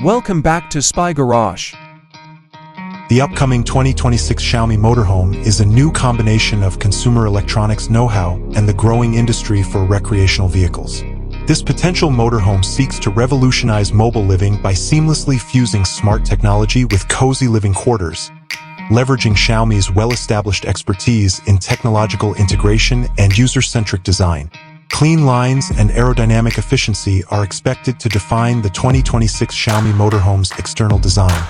Welcome back to Spy Garage. The upcoming 2026 Xiaomi Motorhome is a new combination of consumer electronics know-how and the growing industry for recreational vehicles. This potential motorhome seeks to revolutionize mobile living by seamlessly fusing smart technology with cozy living quarters, leveraging Xiaomi's well-established expertise in technological integration and user-centric design. Clean lines and aerodynamic efficiency are expected to define the 2026 Xiaomi Motorhome's external design,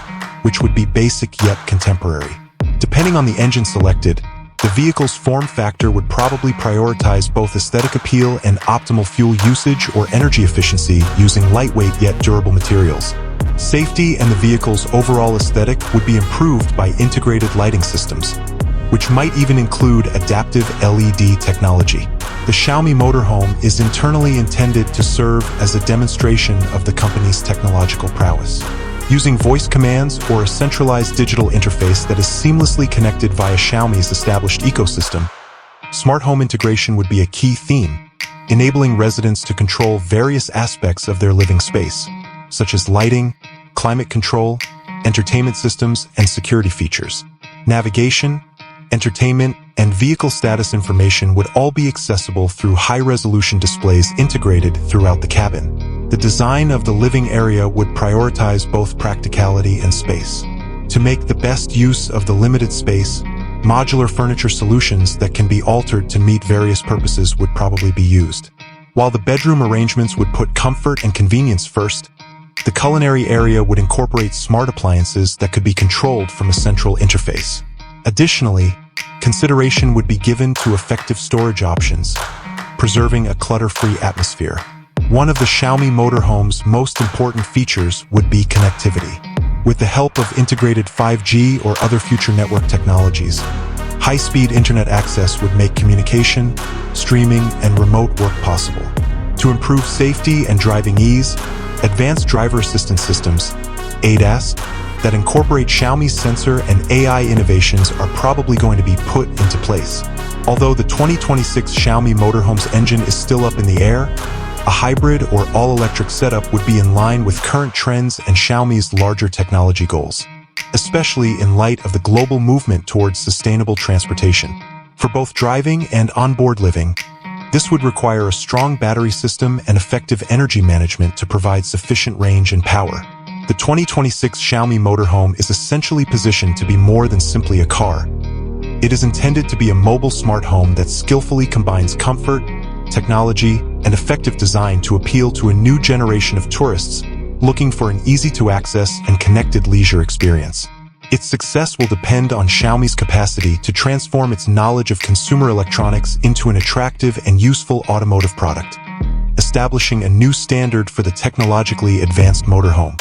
which would be basic yet contemporary. Depending on the engine selected, the vehicle's form factor would probably prioritize both aesthetic appeal and optimal fuel usage or energy efficiency using lightweight yet durable materials. Safety and the vehicle's overall aesthetic would be improved by integrated lighting systems, which might even include adaptive LED technology. The Xiaomi Motorhome is internally intended to serve as a demonstration of the company's technological prowess. Using voice commands or a centralized digital interface that is seamlessly connected via Xiaomi's established ecosystem, smart home integration would be a key theme, enabling residents to control various aspects of their living space, such as lighting, climate control, entertainment systems, and security features. Navigation, entertainment, and vehicle status information would all be accessible through high-resolution displays integrated throughout the cabin. The design of the living area would prioritize both practicality and space. To make the best use of the limited space, modular furniture solutions that can be altered to meet various purposes would probably be used. While the bedroom arrangements would put comfort and convenience first, the culinary area would incorporate smart appliances that could be controlled from a central interface. Additionally, consideration would be given to effective storage options, preserving a clutter-free atmosphere. One of the Xiaomi Motorhome's most important features would be connectivity. With the help of integrated 5G or other future network technologies, high-speed internet access would make communication, streaming, and remote work possible. To improve safety and driving ease, advanced driver assistance systems, ADAS, that incorporate Xiaomi's sensor and AI innovations are probably going to be put into place. Although the 2026 Xiaomi Motorhome's engine is still up in the air, a hybrid or all-electric setup would be in line with current trends and Xiaomi's larger technology goals, especially in light of the global movement towards sustainable transportation. For both driving and onboard living, this would require a strong battery system and effective energy management to provide sufficient range and power. The 2026 Xiaomi Motorhome is essentially positioned to be more than simply a car. It is intended to be a mobile smart home that skillfully combines comfort, technology, and effective design to appeal to a new generation of tourists looking for an easy-to-access and connected leisure experience. Its success will depend on Xiaomi's capacity to transform its knowledge of consumer electronics into an attractive and useful automotive product, establishing a new standard for the technologically advanced motorhome.